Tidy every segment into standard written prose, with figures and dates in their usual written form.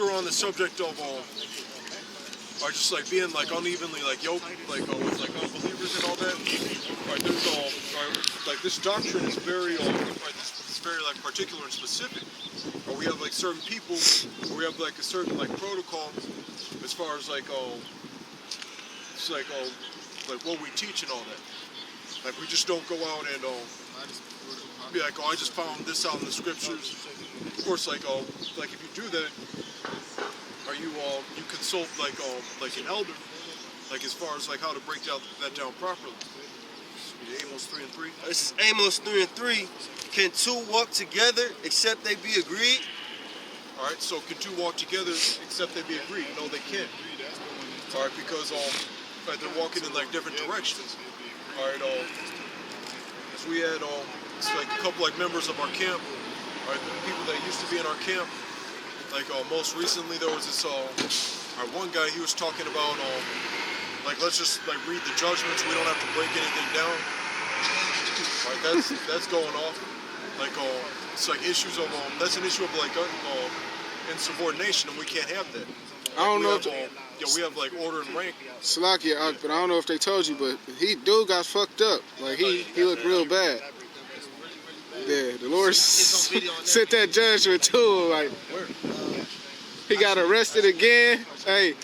we're on the subject of are just like being like unevenly like yoked, like with like unbelievers and all that. Right, there's like this doctrine is very it's very like particular and specific. We have like certain people, we have like a certain like protocol as far as like it's like what we teach and all that. Like we just don't go out and be like, I just found this out in the scriptures. Of course, like if you do that, or you consult like an elder, like as far as like how to break that down properly. Amos 3:3. This is Amos 3:3. Can two walk together except they be agreed? All right. So can two walk together except they be agreed? No, they can't. All right, because right, they're walking in like different directions. All right. As we had it's like a couple like members of our camp. All right, the people that used to be in our camp. Like most recently, there was this one guy. He was talking about like let's just like read the judgments. We don't have to break anything down. Right, that's going off. Like it's like issues of that's an issue of like insubordination, and we can't have that. Like, I don't know if we have like order and rank. Salakia, but I don't know if they told you, but dude got fucked up. Like he looked real bad. Yeah, the Lord sent that judgment to him. Like he got arrested again. Hey,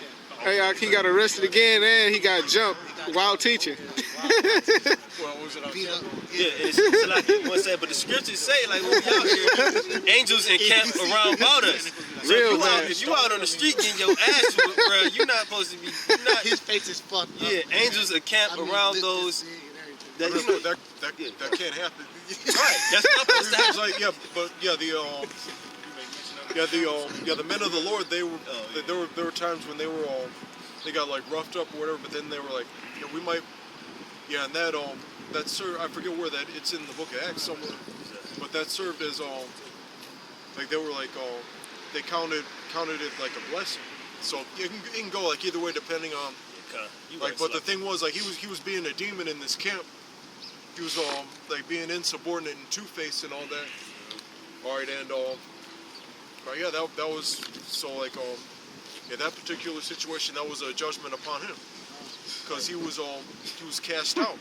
he got arrested again, and he got jumped while teaching. Well, was it on camera? Yeah, it's like one said, but the scriptures say like when we out here, angels encamp around about us. So Real if you out on the street getting your ass whooped, bro, you're not supposed to be. His face is fucked up. Yeah, angels encamp around those. That That can't happen. Right, that's not supposed to happen. Like the men of the Lord, there were times when they got like roughed up or whatever, but then they were like, we might, and that served, I forget where it's in the book of Acts somewhere, but that served as like they were like they counted it like a blessing. So it can go like either way depending on like. But the thing was like he was being a demon in this camp. He was like being insubordinate and two-faced and all that. All right, and that was so like that particular situation, that was a judgment upon him because he was cast out.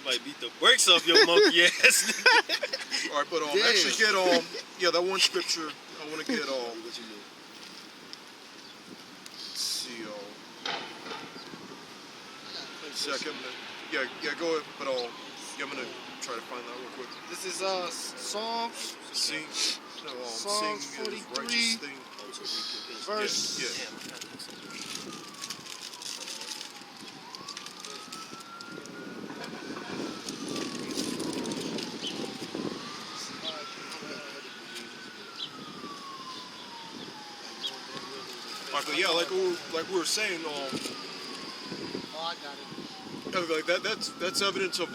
Might beat the brakes off your monkey ass. All right, but actually get that one scripture I want to get let's see second. Yeah, go ahead, but I'm gonna try to find that real quick. This is Psalms. Psalms 43, verse. Yeah. But yeah, like we were saying, Oh, I got it. like that's evidence of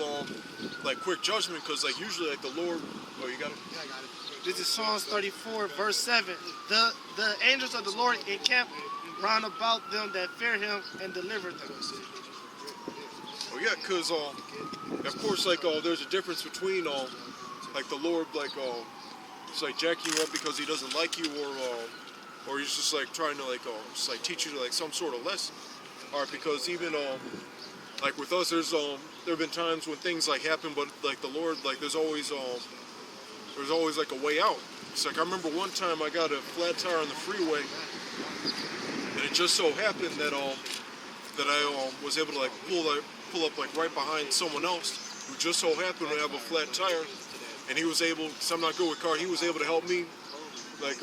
like quick judgment, because like usually like the Lord. Oh, you got it. Yeah, I got it. This is Psalms 34, verse 7. The angels of the Lord encamp round about them that fear Him and deliver them. Oh yeah, because of course like there's a difference between like the Lord like it's like jacking you up because He doesn't like you, or He's just like trying to like just like teach you like some sort of lesson. All right, because even like with us, there have been times when things like happen, but like the Lord, like there's always like a way out. It's like I remember one time I got a flat tire on the freeway, and it just so happened that I was able to like pull up like right behind someone else who just so happened to have a flat tire, and he was able, because I'm not good with cars, he was able to help me like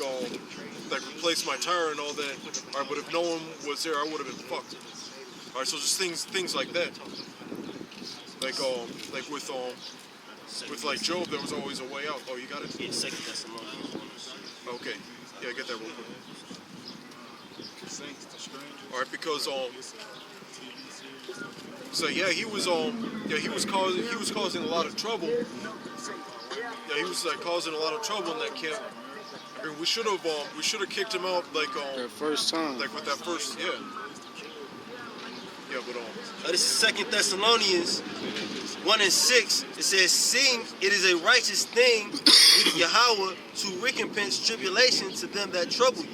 replace my tire and all that. All right, but if no one was there, I would have been fucked. All right, so just things like that. Like with like Job, there was always a way out. Oh, you got it? Yeah, second Thessalonians. Okay. Yeah, get that real quick. All right, because so yeah, he was causing a lot of trouble. Yeah, he was like causing a lot of trouble in that camp. I mean, we should have kicked him out like that first time. Like with that first, yeah. Yeah, but This is Second Thessalonians 1:6. It says, "Seeing it is a righteous thing with Yahweh to recompense tribulation to them that trouble you."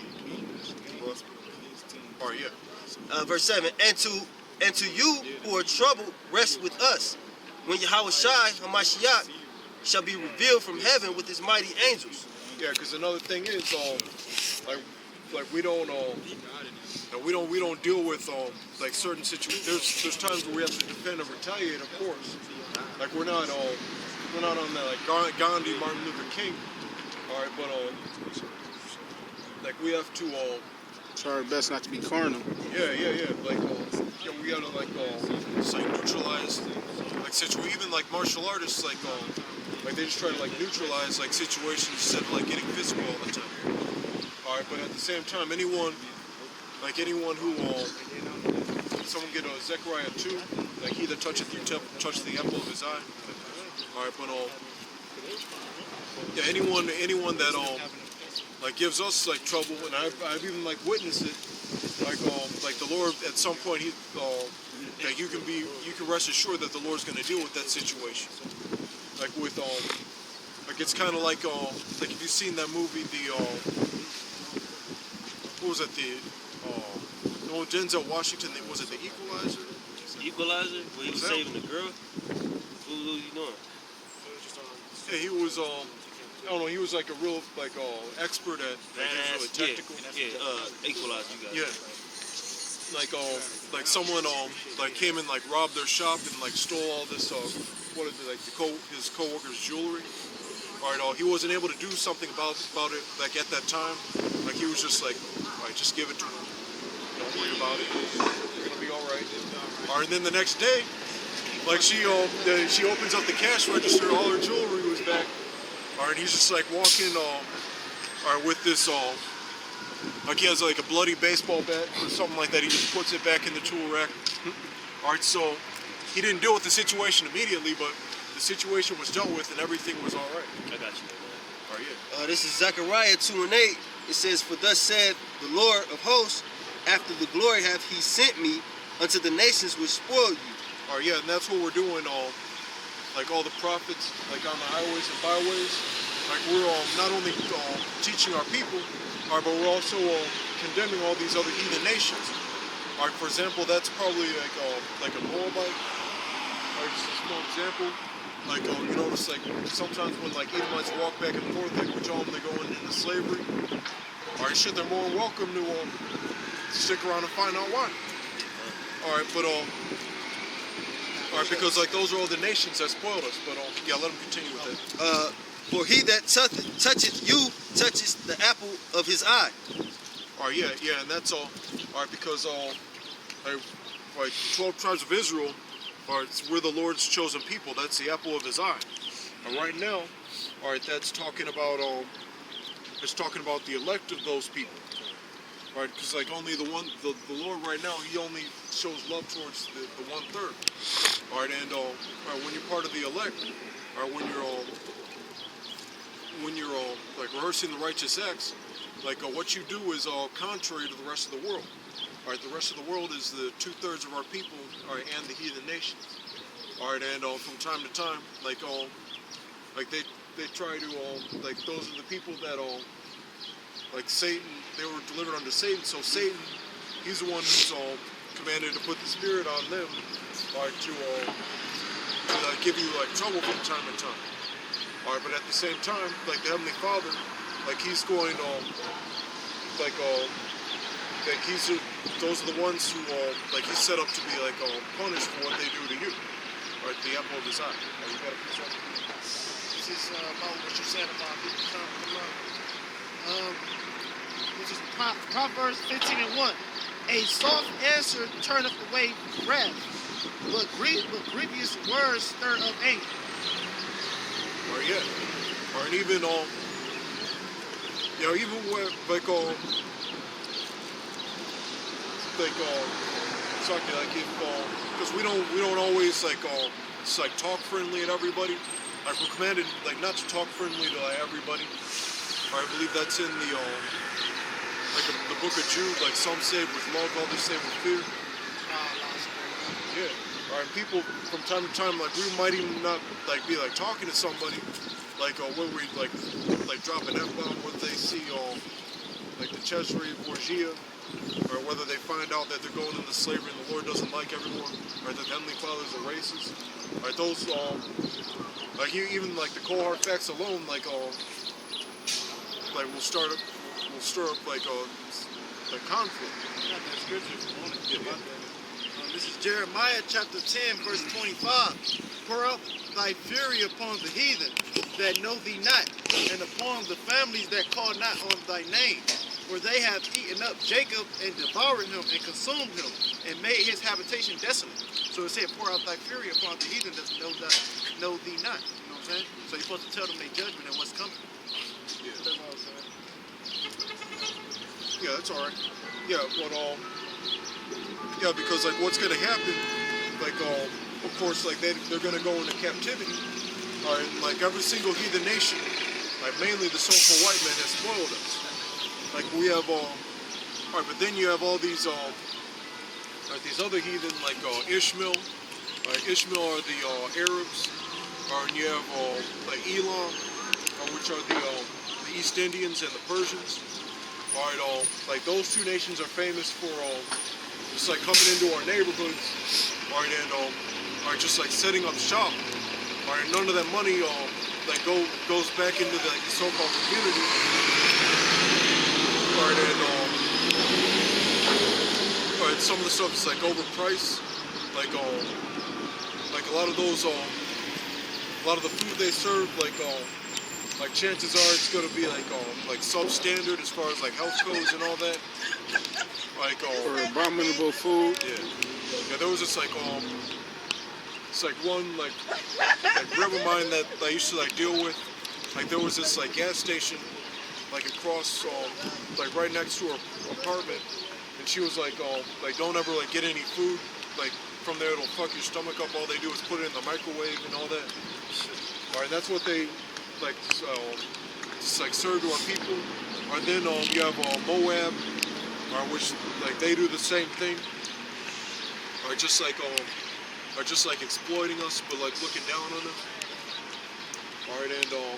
All right, yeah. Verse 7, and to you who are troubled, rest with us, when Yahweh Shai Hamashiach shall be revealed from heaven with his mighty angels. Yeah, because another thing is, like we don't, we don't deal with like certain situations. There's times where we have to defend and retaliate, of course. Like we're not on that like Gandhi, Martin Luther King. All right, but like we have to Try our best not to be carnal. yeah. Like we gotta like just like neutralize like situation. Even like martial artists, like they just try to like neutralize like situations instead of like getting physical all the time. All right, but at the same time, anyone who someone get a Zechariah 2, like he that toucheth you touch the apple of his eye. All right, but yeah, anyone that like gives us like trouble, and I've even like witnessed it. Like the Lord at some point that you can rest assured that the Lord's going to deal with that situation. Like with like it's kind of like if you've seen that movie, the what was it, no, Denzel Washington, was it The Equalizer? Equalizer? Where he was saving the girl? What was he doing? Yeah, he was I don't know, he was like a real like expert at like, he was really technical. Equalizer, you got it. Yeah. Like someone like came and like robbed their shop and like stole all this what is it, like his co-worker's jewelry. All right, he wasn't able to do something about it like at that time. Like he was just like, all right, just give it to him. Don't worry about it. You're gonna be all right. All right, and then the next day, like she opens up the cash register, all her jewelry was back. All right, he's just like walking all right, with this like he has like a bloody baseball bat or something like that. He just puts it back in the tool rack. All right, so he didn't deal with the situation immediately, but the situation was dealt with and everything was all right. I got you. All right, yeah. This is Zechariah 2:8. It says, "For thus said the Lord of hosts, after the glory hath he sent me unto the nations which spoiled you." All right, yeah, and that's what we're doing. Like all the prophets, like on the highways and byways. Like we're not only teaching our people, but we're also condemning all these other heathen nations. All right, for example, that's probably like a Moabite. All right, just a small example. Like you notice, like sometimes when like Edomites walk back and forth, like we tell them they're going into slavery. All right, shit, they're more than welcome to stick around and find out why. All right, but all right, because like those are all the nations that spoiled us. But yeah, let them continue with that. For he that toucheth you touches the apple of his eye. All right, yeah, and that's all. All right, because like 12 tribes of Israel, all right, we're the Lord's chosen people. That's the apple of his eye. And right now, all right, that's talking about it's talking about the elect of those people. All right, because like only the Lord right now, he only shows love towards the 1/3. All right, and all right, when you're part of the elect, or when you're like rehearsing the righteous acts, like what you do is contrary to the rest of the world. All right, the rest of the world is the 2/3 of our people, all right, and the heathen nations. All right, and from time to time, like they try to like those are the people that like Satan, they were delivered under Satan. So Satan, he's the one who's commanded to put the spirit on them, all right, to give you like trouble from time to time. All right, but at the same time, like the Heavenly Father, like he's going like those are the ones who like he's set up to be like punished for what they do to you. All right, the apple of his eye. You got to present. This is about what you said about people trying to learn. This is Proverbs 15:1. A soft answer turneth away wrath, but grievous words stir up anger. Or yeah, or and even even with like something like if because we don't always like it's like talk friendly at everybody. Like we're commanded like not to talk friendly to like, everybody. Or I believe that's in the the book of Jude. Like some say with love, others say with fear. Yeah. All right, people from time to time, like we might even not like be like talking to somebody, like when we like drop an F-bomb when they see like the Cesare Borgia, or whether they find out that they're going into slavery and the Lord doesn't like everyone, or that the Heavenly Father's a racist. Right, those like even like the cold hard facts alone, like will stir up like conflict. Yeah, that scripture if you want to get about that. This is Jeremiah chapter 10, verse 25. Pour out thy fury upon the heathen that know thee not, and upon the families that call not on thy name. For they have eaten up Jacob and devoured him and consumed him and made his habitation desolate. So it said, pour out thy fury upon the heathen that know thee not. You know what I'm saying? So you're supposed to tell them their judgment and what's coming. Yeah. That's all I'm saying. Yeah, that's all right. Yeah, but yeah, because like what's gonna happen, like of course, like they're gonna go into captivity. All right, and, like every single heathen nation, like mainly the so-called white man has spoiled us. Like we have all right, but then you have all these like these other heathen like Ishmael. Ishmael are the Arabs, and you have like Elam, which are the East Indians and the Persians. All right, like those two nations are famous for just like coming into our neighborhoods, all right, and all right, just like setting up shop. All right, none of that money like goes back into the so-called community. All right, and all right, some of the stuff is like overpriced, like a lot of those a lot of the food they serve, like chances are it's gonna be like substandard as far as like health codes and all that. Like Or abominable food. Yeah, there was just like it's like one like river mine that I used to like deal with. Like there was this like gas station like across like right next to her apartment, and she was like don't ever like get any food like from there, it'll fuck your stomach up. All they do is put it in the microwave and all that. All right, that's what they like just like serve to our people. And then you have Moab, which like they do the same thing. Or just like exploiting us, but like looking down on us. All right, and all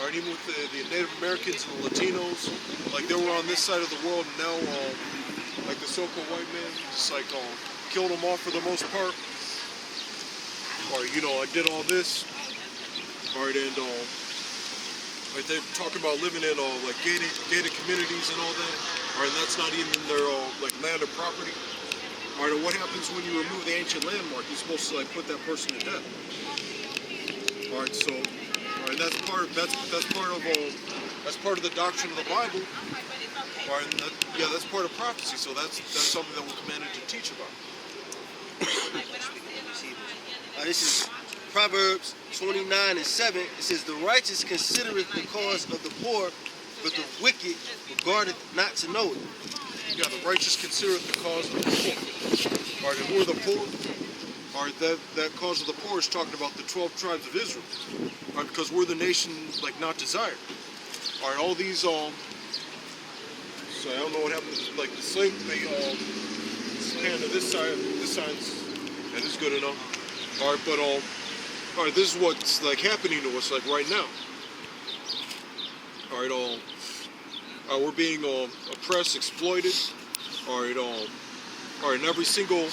right, even with the Native Americans and the Latinos, like they were on this side of the world, and now like the so-called white man just like killed them off for the most part. Or you know, I did all this. All right, and like they're talking about living in like gated communities and all that. All right, and that's not even their like land or property. All right, and what happens when you remove the ancient landmark? You're supposed to like put that person to death. All right, so all right, that's part of the doctrine of the Bible. All right, and that's part of prophecy. So that's something that we're commanded to teach about. This is Proverbs 29:7. It says, "The righteous considereth the cause of the poor, but the wicked regardeth not to know it." Yeah, the righteous considereth the cause of the poor. All right, and who are the poor? All right, that cause of the poor is talking about the 12 tribes of Israel. All right, because we're the nation like not desired. All right, all these so I don't know what happened. Like the slave, they pan to this side. This side's that is good enough. All right, but all right, this is what's like happening to us like right now. All right, we're being oppressed, exploited. All right, and every single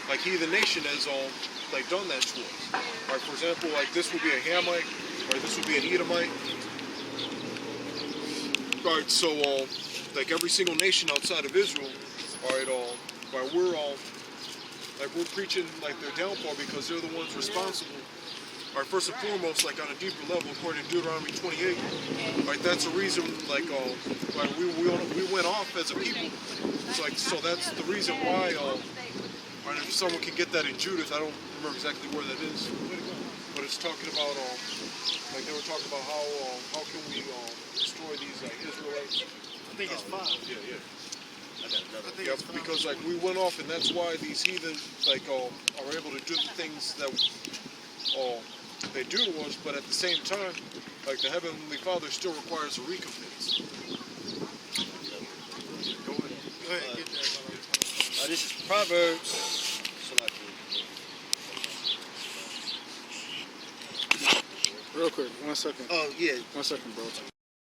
like heathen nation has like done that to us. All right, for example, like this would be a Hamite, or this would be an Edomite. All right, so like every single nation outside of Israel, all right, we're preaching like their downfall because they're the ones responsible. All right, first and foremost, like on a deeper level, according to Deuteronomy 28, right, that's the reason like we went off as a people. So that's the reason why. Right, if someone can get that in Judith, I don't remember exactly where that is, but it's talking about like they were talking about how can we destroy these like Israelites. I think it's 5. Yeah. I think it's 5. Because like we went off, and that's why these heathen like are able to do the things that they do to us, but at the same time, like the Heavenly Father still requires a recompense. Go ahead, get that. This is Proverbs. Real quick, 1 second. Oh yeah. 1 second, bro.